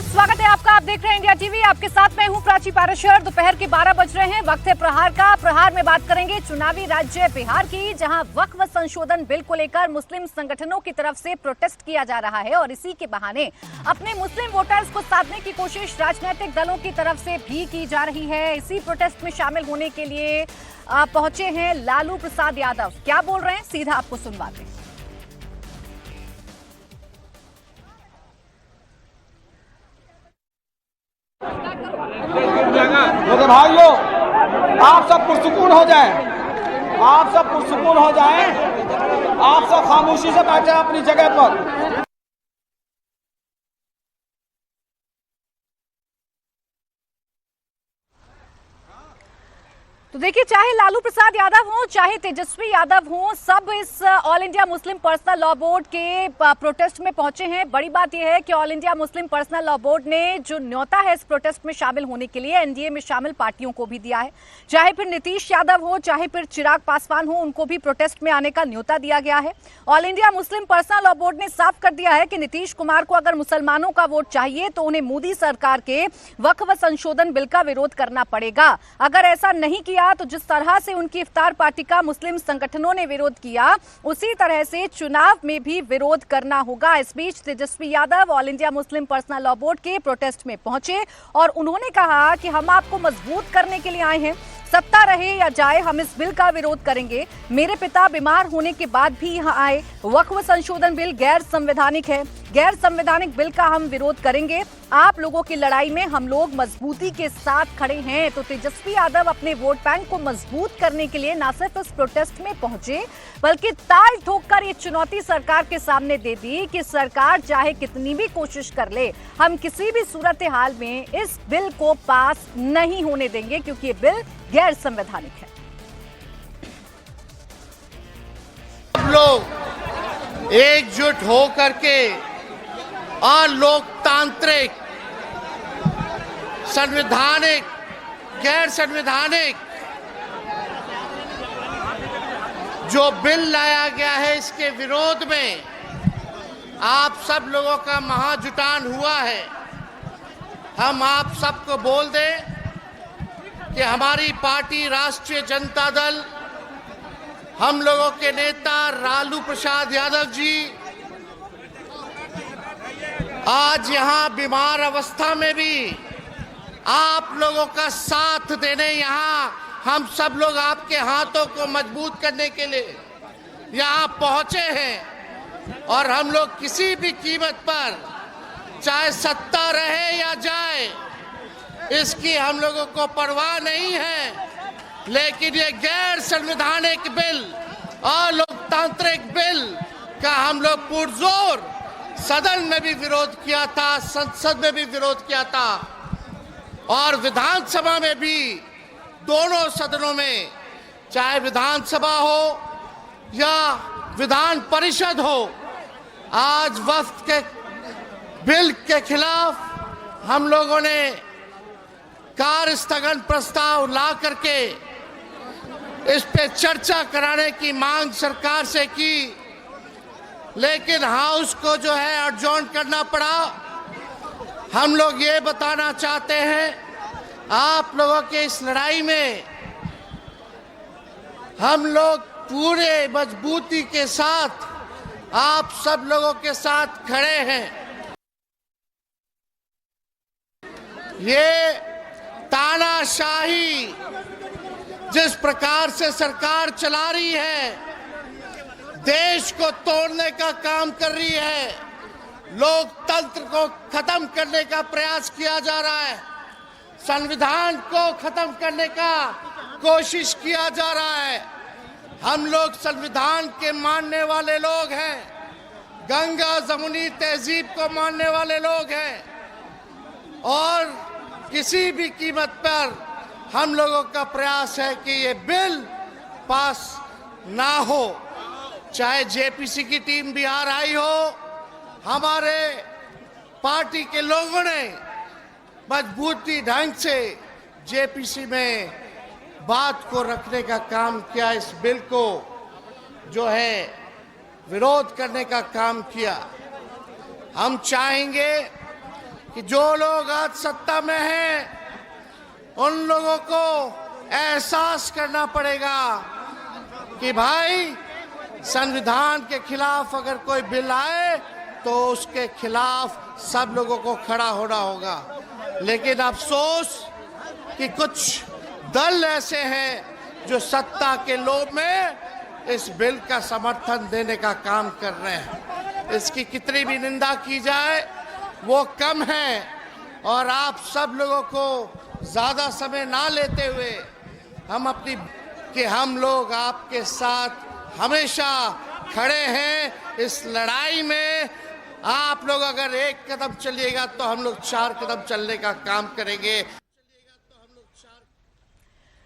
नमस्कार, स्वागत है आपका। आप देख रहे हैं इंडिया टीवी। आपके साथ मैं हूं प्राची पाराशर। दोपहर के 12 बज रहे हैं, वक्त है प्रहार का। प्रहार में बात करेंगे चुनावी राज्य बिहार की, जहां वक्फ संशोधन बिल को लेकर मुस्लिम संगठनों की तरफ से प्रोटेस्ट किया जा रहा है और इसी के बहाने अपने मुस्लिम वोटर्स को साधने की कोशिश राजनीतिक दलों की तरफ से भी की जा रही है। इसी प्रोटेस्ट में शामिल होने के लिए पहुंचे हैं लालू प्रसाद यादव। क्या बोल रहे हैं, सीधा आपको सुनवाते हैं। मेरे भाइयों, आप सब पुरसुकून हो जाएं, आप सब पुरसुकून हो जाएं, आप सब खामोशी से बैठे अपनी जगह पर। तो देखिए, चाहे लालू प्रसाद यादव हो, चाहे तेजस्वी यादव हो, सब इस all India Muslim personal law board के प्रोटेस्ट में पहुंचे हैं। बड़ी बात यह है कि all India Muslim personal law board ने जो न्योता है इस प्रोटेस्ट में शामिल होने के लिए एनडीए में शामिल पार्टियों को भी दिया है। चाहे फिर नीतीश यादव हो, चाहे फिर चिराग पासवान हो, उनको भी प्रोटेस्ट में आने का न्योता दिया गया है। All India Muslim personal law board ने साफ कर दिया है कि नीतीश कुमार को अगर मुसलमानों का वोट चाहिए तो उन्हें मोदी सरकार के वक्फ संशोधन बिल का विरोध करना पड़ेगा। अगर ऐसा नहीं किया तो जिस तरह से उनकी इफ्तार पार्टी का मुस्लिम संगठनों ने विरोध किया, उसी तरह से चुनाव में भी विरोध करना होगा। इस बीच Tejashwi Yadav all India Muslim personal law board के प्रोटेस्ट में पहुंचे और उन्होंने कहा कि हम आपको मजबूत करने के लिए आए हैं। सत्ता रहे या जाए, हम इस बिल का विरोध करेंगे। मेरे पिता बीमार होने के बाद भी यहाँ आए। वक्फ संशोधन बिल गैर संवैधानिक है। गैर संवैधानिक बिल का हम विरोध करेंगे। आप लोगों की लड़ाई में हम लोग मजबूती के साथ खड़े हैं। तो तेजस्वी यादव अपने वोट बैंक को मजबूत करने के लिए न सिर्फ इस प्रोटेस्ट में पहुंचे, बल्कि ताल ठोककर ये चुनौती सरकार के सामने दे दी कि सरकार चाहे कितनी भी कोशिश कर ले, हम किसी भी सूरत हाल में इस बिल को पास नहीं होने देंगे, क्योंकि ये बिल गैर संवैधानिक है। सब लोग एकजुट हो करके और लोकतांत्रिक, संवैधानिक, गैर संवैधानिक जो बिल लाया गया है, इसके विरोध में आप सब लोगों का महाजुटान हुआ है। हम आप सबको बोल दें कि हमारी पार्टी राष्ट्रीय जनता दल, हम लोगों के नेता लालू प्रसाद यादव जी आज यहाँ बीमार अवस्था में भी आप लोगों का साथ देने यहाँ हम सब लोग आपके हाथों को मजबूत करने के लिए यहाँ पहुंचे हैं। और हम लोग किसी भी कीमत पर, चाहे सत्ता रहे या जाए, इसकी हम लोगों को परवाह नहीं है। लेकिन ये गैर संवैधानिक बिल और लोकतांत्रिक बिल का हम लोग पुरजोर सदन में भी विरोध किया था, संसद में भी विरोध किया था और विधानसभा में भी, दोनों सदनों में, चाहे विधानसभा हो या विधान परिषद हो। आज वक्फ के बिल के खिलाफ हम लोगों ने कार्य स्थगन प्रस्ताव ला करके इस पे चर्चा कराने की मांग सरकार से की, लेकिन हाउस को जो है अडजॉर्न करना पड़ा। हम लोग ये बताना चाहते हैं, आप लोगों के इस लड़ाई में हम लोग पूरे मजबूती के साथ आप सब लोगों के साथ खड़े हैं। ये तानाशाही जिस प्रकार से सरकार चला रही है, देश को तोड़ने का काम कर रही है, लोकतंत्र को खत्म करने का प्रयास किया जा रहा है, संविधान को खत्म करने का कोशिश किया जा रहा है। हम लोग संविधान के मानने वाले लोग हैं, गंगा जमुनी तहजीब को मानने वाले लोग हैं और किसी भी कीमत पर हम लोगों का प्रयास है कि ये बिल पास ना हो। चाहे जेपीसी की टीम बिहार आई हो, हमारे पार्टी के लोगों ने मजबूती ढंग से जेपीसी में बात को रखने का काम किया, इस बिल को जो है विरोध करने का काम किया। हम चाहेंगे कि जो लोग आज सत्ता में हैं उन लोगों को एहसास करना पड़ेगा कि भाई संविधान के खिलाफ अगर कोई बिल आए तो उसके खिलाफ सब लोगों को खड़ा होना होगा। लेकिन अफसोस कि कुछ दल ऐसे हैं जो सत्ता के लोभ में इस बिल का समर्थन देने का काम कर रहे हैं। इसकी कितनी भी निंदा की जाए वो कम है। और आप सब लोगों को ज्यादा समय ना लेते हुए हम लोग आपके साथ हमेशा खड़े हैं इस लड़ाई में। आप लोग अगर एक कदम चलिएगा तो हम लोग 4 कदम चलने का काम करेंगे।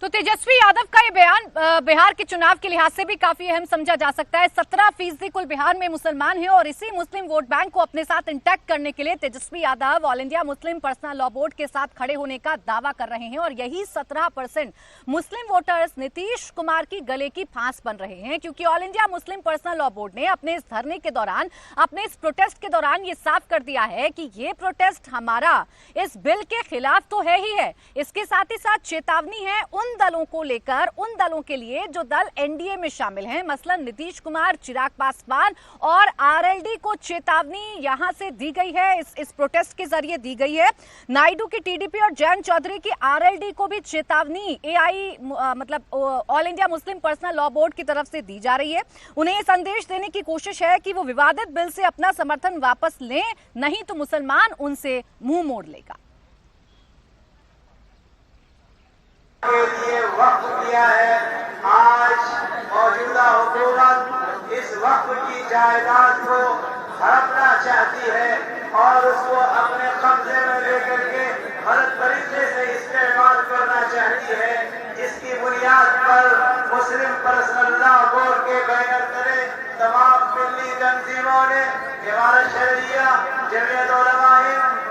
तो तेजस्वी यादव का ये बयान बिहार के चुनाव के लिहाज से भी काफी अहम समझा जा सकता है। 17% कुल बिहार में मुसलमान हैं और इसी मुस्लिम वोट बैंक को अपने साथ इंटैक्ट करने के लिए Tejashwi Yadav all India Muslim personal law board के साथ खड़े होने का दावा कर रहे हैं। और यही 17% मुस्लिम वोटर्स नीतीश कुमार की गले की फांस बन रहे हैं, क्योंकि all India Muslim personal law board ने अपने इस धरने के दौरान, अपने इस प्रोटेस्ट के दौरान ये साफ कर दिया है कि ये प्रोटेस्ट हमारा इस बिल के खिलाफ तो है ही है, इसके साथ ही साथ चेतावनी है उन दलों को लेकर, उन दलों के लिए जो दल एनडीए में शामिल हैं, मसलन नीतीश कुमार, चिराग पासवान और आरएलडी को चेतावनी यहां से दी गई है, इस प्रोटेस्ट के जरिए दी गई है। नायडू की टीडीपी और जयंत चौधरी की आरएलडी को भी चेतावनी एआई मतलब all India Muslim personal law board की तरफ से दी जा रही है। उन्हें यह संदेश देने की कोशिश है कि वो विवादित बिल से अपना समर्थन वापस लें, नहीं तो मुसलमान उनसे मुंह मोड़ लेगा। के लिए वक्फ किया है। आज मौजूदा हुकूमत इस वक्फ की जायदाद को हड़पना चाहती है और उसको अपने कब्जे में लेकर के गलत तरीके से इस्तेमाल करना चाहती है, जिसकी बुनियाद पर मुस्लिम पर्सनल लॉ बोर्ड के बैनर तले तमाम मिली तंजीमों ने जमात शरिया, जमीयत उलमा,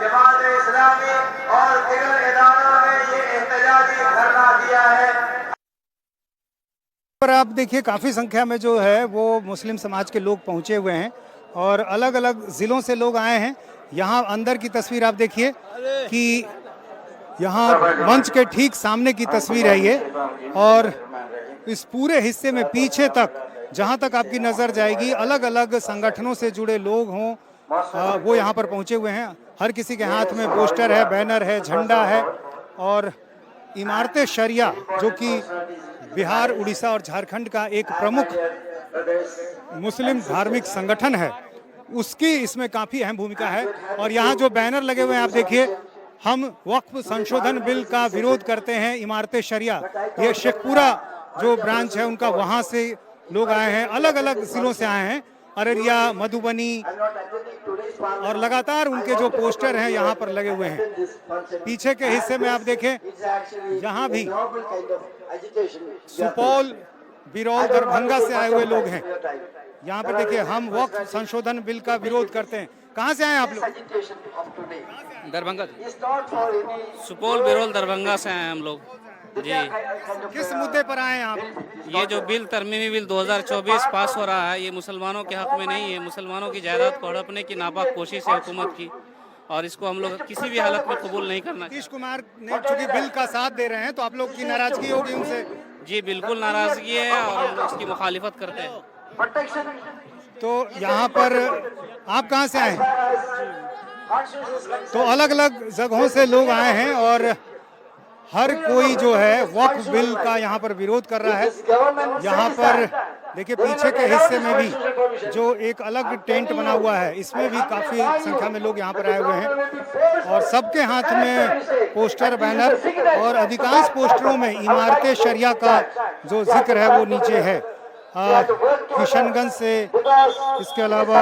जमात इस्लामी और दीगर इदारों ने ये एहतजाजी धरना दिया है। पर आप देखिए काफ़ी संख्या में जो है वो मुस्लिम समाज के लोग पहुंचे हुए हैं और अलग अलग ज़िलों से लोग आए हैं। यहाँ अंदर की तस्वीर आप देखिए कि यहाँ मंच के ठीक सामने की तस्वीर है ये, और इस पूरे हिस्से में पीछे तक जहाँ तक आपकी नज़र जाएगी अलग अलग संगठनों से जुड़े लोग हों वो यहाँ पर पहुँचे हुए हैं। हर किसी के हाथ में पोस्टर है, बैनर है, झंडा है। और इमारत शरिया जो कि बिहार, उड़ीसा और झारखंड का एक प्रमुख मुस्लिम धार्मिक संगठन है, उसकी इसमें काफ़ी अहम भूमिका है। और यहाँ जो बैनर लगे हुए हैं आप देखिए, हम वक्फ संशोधन बिल का विरोध करते हैं, इमारत शरिया, ये शेखपुरा जो ब्रांच है उनका, वहाँ से लोग आए हैं, अलग अलग जिलों से आए हैं, अररिया, मधुबनी, और लगातार उनके जो पोस्टर हैं यहाँ पर लगे हुए हैं। पीछे के हिस्से में आप देखें, यहाँ भी सुपौल, बिरौल, दरभंगा से आए हुए लोग हैं। यहाँ पर देखिए, हम वक्फ संशोधन बिल का विरोध करते हैं। कहाँ से आए आप लोग? दरभंगा, सुपौल, बिरौल, दरभंगा से आए हम लोग जी। किस मुद्दे पर आए हैं आप? ये जो बिल, तरमीमी बिल 2024 पास हो रहा है, ये मुसलमानों के हक में नहीं है। मुसलमानों की जायदाद को हड़पने की नापाक कोशिश है हुकूमत की, और इसको हम लोग किसी भी हालत में कबूल नहीं करना। नीतीश कुमार ने चूंकि बिल का साथ दे रहे हैं तो आप लोग की नाराजगी होगी उनसे? जी बिल्कुल नाराजगी है और हम लोग इसकी मुखालिफत करते हैं। तो यहाँ पर आप कहाँ से आए? तो अलग अलग जगहों से लोग आए हैं और हर कोई जो है वक्फ बिल का यहाँ पर विरोध कर रहा है। यहाँ पर देखिए पीछे के हिस्से में भी जो एक अलग टेंट बना हुआ है, इसमें भी काफ़ी संख्या में लोग यहाँ पर आए हुए हैं और सबके हाथ में पोस्टर, बैनर, और अधिकांश पोस्टरों में इमारत शरिया का जो जिक्र है वो नीचे है। किशनगंज से, इसके अलावा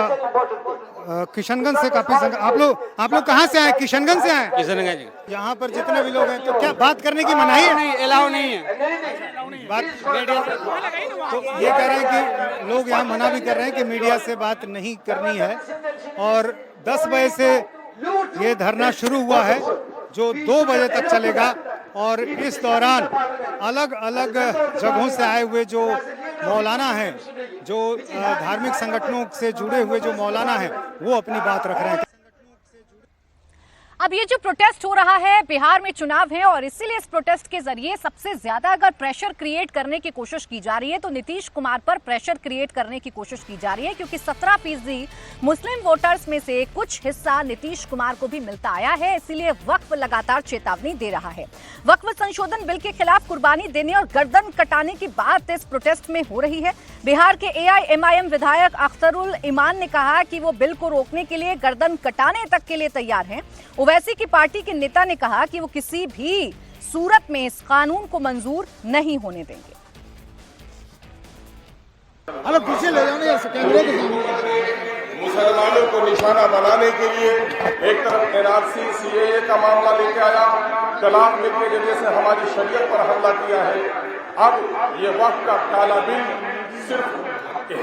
किशनगंज से काफी संख्या। आप लोग कहाँ से आए? किशनगंज से आए? किशनगंज। यहाँ पर जितने भी लोग हैं, तो क्या बात करने की मनाही है? नहीं, अलाउ नहीं है बात। तो ये कह रहे हैं कि लोग यहाँ मना भी कर रहे हैं कि मीडिया से बात नहीं करनी है। और 10 बजे से ये धरना शुरू हुआ है जो 2 बजे तक चलेगा, और इस दौरान अलग अलग जगहों से आए हुए जो मौलाना हैं, जो धार्मिक संगठनों से जुड़े हुए जो मौलाना हैं, वो अपनी बात रख रहे हैं। अब ये जो प्रोटेस्ट हो रहा है, बिहार में चुनाव है और इसीलिए इस प्रोटेस्ट के जरिए सबसे ज्यादा अगर प्रेशर क्रिएट करने की कोशिश की जा रही है तो नीतीश कुमार पर प्रेशर क्रिएट करने की कोशिश की जा रही है, क्योंकि 17% मुस्लिम वोटर्स में से कुछ हिस्सा नीतीश कुमार को भी मिलता आया है। इसीलिए वक्फ लगातार चेतावनी दे रहा है। वक्फ संशोधन बिल के खिलाफ कुर्बानी देने और गर्दन कटाने की बात इस प्रोटेस्ट में हो रही है। बिहार के AIMIM विधायक अख्तरुल ईमान ने कहा कि वो बिल को रोकने के लिए गर्दन कटाने तक के लिए तैयार हैं। ओवैसी की पार्टी के नेता ने कहा कि वो किसी भी सूरत में इस कानून को मंजूर नहीं होने देंगे। मुसलमानों को निशाना बनाने के लिए एक तरफ NRC CAA का मामला लेके आया, तलाक बिल के जरिए से हमारी शरीयत पर हमला किया है। अब ये वक्फ का काला बिल सिर्फ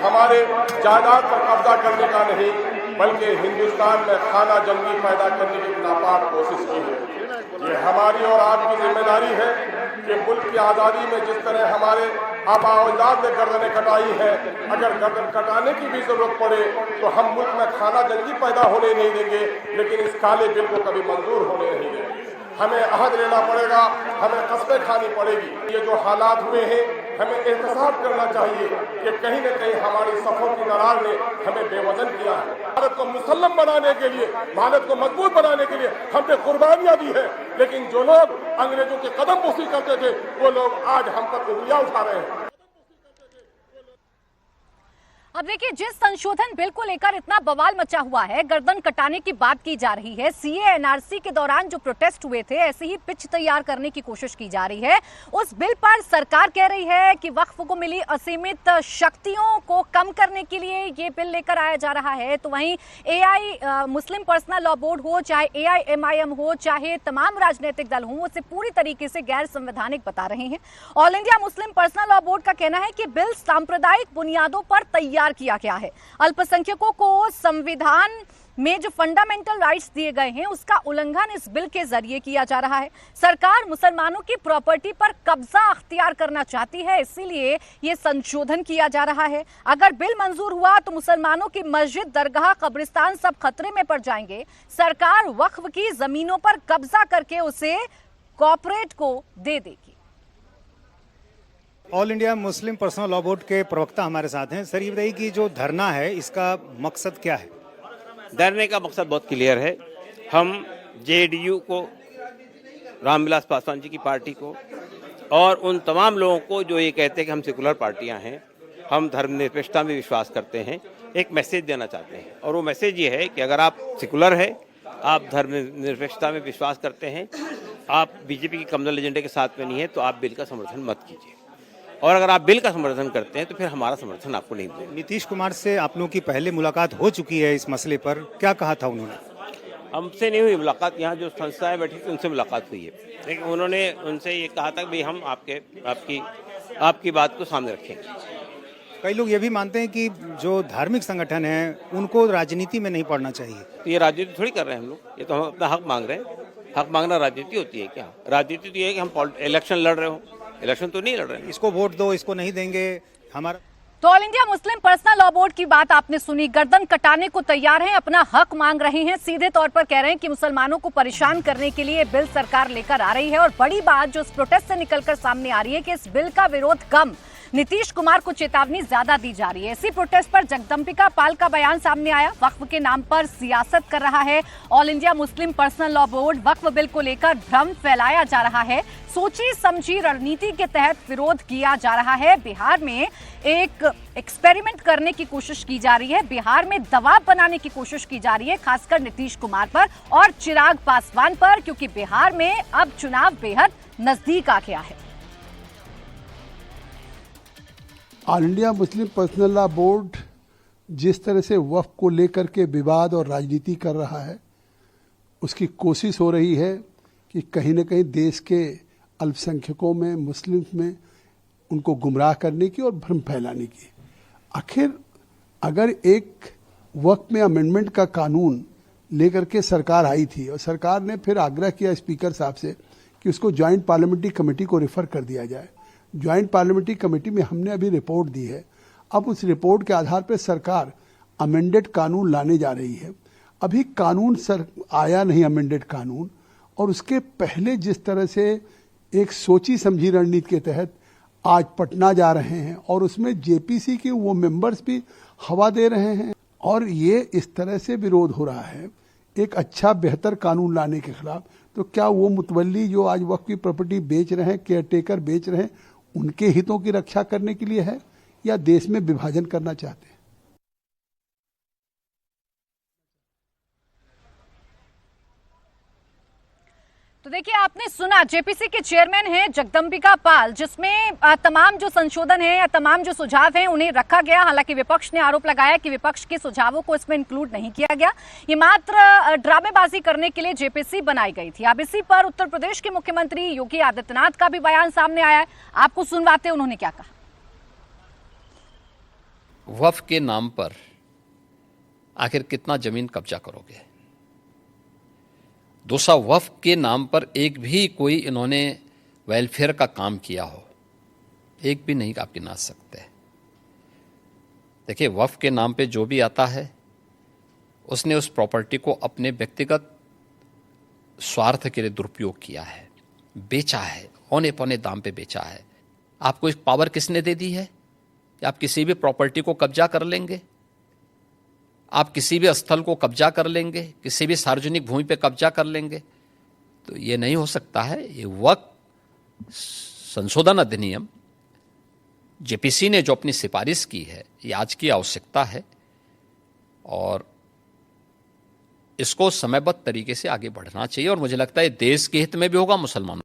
हमारे जायदाद पर कब्जा करने का नहीं, बल्कि हिंदुस्तान में खाना जंगी पैदा करने की नापाक कोशिश की है। ये हमारी और आपकी जिम्मेदारी है कि मुल्क की आज़ादी में जिस तरह हमारे आबा अजदाद ने गर्दनें कटाई है, अगर गर्दन कटाने की भी जरूरत पड़े तो हम मुल्क में खाना जंगी पैदा होने नहीं देंगे, लेकिन इस काले बिल को कभी मंजूर होने नहीं देंगे। हमें अहद लेना पड़ेगा, हमें कस्में खानी पड़ेगी। ये जो हालात हुए हैं, हमें एहतसाब करना चाहिए कि कहीं न कहीं हमारी सफों की दरार ने हमें बेवजन किया है। भारत को मुसल्लम बनाने के लिए, भारत को मजबूत बनाने के लिए हमने कुर्बानियां दी है, लेकिन जो लोग अंग्रेजों के कदम बोसी करते थे वो लोग आज हम पर उंगलियां उठा रहे हैं। अब देखिए, जिस संशोधन बिल को लेकर इतना बवाल मचा हुआ है, गर्दन कटाने की बात की जा रही है, CAA NRC के दौरान जो प्रोटेस्ट हुए थे, ऐसे ही पिच तैयार करने की कोशिश की जा रही है। उस बिल पर सरकार कह रही है कि वक्फ को मिली असीमित शक्तियों को कम करने के लिए ये बिल लेकर आया जा रहा है। तो वहीं AI मुस्लिम पर्सनल लॉ बोर्ड हो, चाहे AIMIM हो, चाहे तमाम राजनीतिक दल हों, उसे पूरी तरीके से गैर संवैधानिक बता रहे हैं। All India Muslim personal law board का कहना है कि बिल सांप्रदायिक बुनियादों पर तैयार किया गया है। अल्पसंख्यकों को संविधान में जो फंडामेंटल राइट्स दिए गए हैं उसका उल्लंघन इस बिल के जरिए किया जा रहा है। सरकार मुसलमानों की प्रॉपर्टी पर कब्जा अख्तियार करना चाहती है, इसीलिए ये संशोधन किया जा रहा है। अगर बिल मंजूर हुआ तो मुसलमानों की मस्जिद, दरगाह, कब्रिस्तान सब खतरे में पड़ जाएंगे। सरकार वक्फ की जमीनों पर कब्जा करके उसे कॉर्पोरेट को दे देगी। All India Muslim personal law board के प्रवक्ता हमारे साथ हैं। सर, ये बताइए कि जो धरना है इसका मकसद क्या है? धरने का मकसद बहुत क्लियर है। हम JDU को, रामविलास पासवान जी की पार्टी को और उन तमाम लोगों को जो ये कहते हैं कि हम सेकुलर पार्टियां हैं, हम धर्मनिरपेक्षता में विश्वास करते हैं, एक मैसेज देना चाहते हैं। और वो मैसेज ये है कि अगर आप सेकुलर है, आप धर्मनिरपेक्षता में विश्वास करते हैं, आप BJP की कम्युनल एजेंडे के साथ में नहीं है, तो आप बिल का समर्थन मत कीजिए। और अगर आप बिल का समर्थन करते हैं तो फिर हमारा समर्थन आपको नहीं मिलेगा। नीतीश कुमार से आप लोगों की पहले मुलाकात हो चुकी है इस मसले पर, क्या कहा था उन्होंने? हमसे नहीं हुई मुलाकात, यहाँ जो संस्थाएं बैठी थी उनसे मुलाकात हुई है, लेकिन उन्होंने उनसे ये कहा था कि भाई हम आपकी बात को सामने रखेंगे। कई लोग ये भी मानते हैं कि जो धार्मिक संगठन है उनको राजनीति में नहीं पड़ना चाहिए। तो ये राजनीति थोड़ी कर रहे हैं हम लोग, ये तो हम अपना हक मांग रहे हैं। हक मांगना राजनीति होती है क्या? राजनीति तो ये है कि हम इलेक्शन लड़ रहे हो, इलेक्शन तो नहीं लड़ रहे हैं। इसको वोट दो, इसको नहीं देंगे हमारा। तो all India Muslim personal law board की बात आपने सुनी, गर्दन कटाने को तैयार हैं, अपना हक मांग रहे हैं, सीधे तौर पर कह रहे हैं कि मुसलमानों को परेशान करने के लिए बिल सरकार लेकर आ रही है। और बड़ी बात जो इस प्रोटेस्ट से निकलकर सामने आ रही है कि इस बिल का विरोध कम, नीतीश कुमार को चेतावनी ज्यादा दी जा रही है। इसी प्रोटेस्ट पर जगदम्बिका पाल का बयान सामने आया, वक्फ के नाम पर सियासत कर रहा है all India Muslim personal law board, वक्फ बिल को लेकर भ्रम फैलाया जा रहा है, सोची समझी रणनीति के तहत विरोध किया जा रहा है। बिहार में एक एक्सपेरिमेंट करने की कोशिश की जा रही है, बिहार में दबाव बनाने की कोशिश की जा रही है, खासकर नीतीश कुमार पर और चिराग पासवान पर, क्योंकि बिहार में अब चुनाव बेहद नजदीक आ गया है। All India Muslim personal law board जिस तरह से वक्फ को लेकर के विवाद और राजनीति कर रहा है, उसकी कोशिश हो रही है कि कहीं न कहीं देश के अल्पसंख्यकों में, मुस्लिम्स में उनको गुमराह करने की और भ्रम फैलाने की। आखिर अगर एक वक्फ में अमेंडमेंट का कानून लेकर के सरकार आई थी और सरकार ने फिर आग्रह किया स्पीकर साहब से कि उसको ज्वाइंट पार्लियामेंट्री कमेटी को रेफर कर दिया जाए, ज्वाइंट पार्लियामेंट्री कमेटी में हमने अभी रिपोर्ट दी है। अब उस रिपोर्ट के आधार पर सरकार अमेंडेड कानून लाने जा रही है। अभी कानून सर आया नहीं, अमेंडेड कानून, और उसके पहले जिस तरह से एक सोची समझी रणनीति के तहत आज पटना जा रहे हैं और उसमें जेपीसी के वो मेंबर्स भी हवा दे रहे हैं, और ये इस तरह से विरोध हो रहा है एक अच्छा बेहतर कानून लाने के खिलाफ, तो क्या वो मुतवल्ली जो आज वक्फ की प्रॉपर्टी बेच रहे हैं, केयर टेकर बेच रहे हैं, उनके हितों की रक्षा करने के लिए है या देश में विभाजन करना चाहते हैं? तो देखिए, आपने सुना जेपीसी के चेयरमैन हैं जगदम्बिका पाल, जिसमें तमाम जो संशोधन है या तमाम जो सुझाव हैं उन्हें रखा गया। हालांकि विपक्ष ने आरोप लगाया कि विपक्ष के सुझावों को इसमें इंक्लूड नहीं किया गया, ये मात्र ड्रामेबाजी करने के लिए जेपीसी बनाई गई थी। अब इसी पर उत्तर प्रदेश के मुख्यमंत्री योगी आदित्यनाथ का भी बयान सामने आया है, आपको सुनवाते उन्होंने क्या कहा। वक्फ के नाम पर आखिर कितना जमीन कब्जा करोगे? दूसरा, वक्फ के नाम पर एक भी कोई इन्होंने वेलफेयर का काम किया हो, एक भी नहीं आप गिना सकते। देखिए, वक्फ के नाम पे जो भी आता है उसने उस प्रॉपर्टी को अपने व्यक्तिगत स्वार्थ के लिए दुरुपयोग किया है, बेचा है, औने पौने दाम पे बेचा है। आपको एक पावर किसने दे दी है कि आप किसी भी प्रॉपर्टी को कब्जा कर लेंगे, आप किसी भी स्थल को कब्जा कर लेंगे, किसी भी सार्वजनिक भूमि पे कब्जा कर लेंगे? तो ये नहीं हो सकता है। ये वक्फ संशोधन अधिनियम जेपीसी ने जो अपनी सिफारिश की है, ये आज की आवश्यकता है और इसको समयबद्ध तरीके से आगे बढ़ना चाहिए, और मुझे लगता है देश के हित में भी होगा, मुसलमानों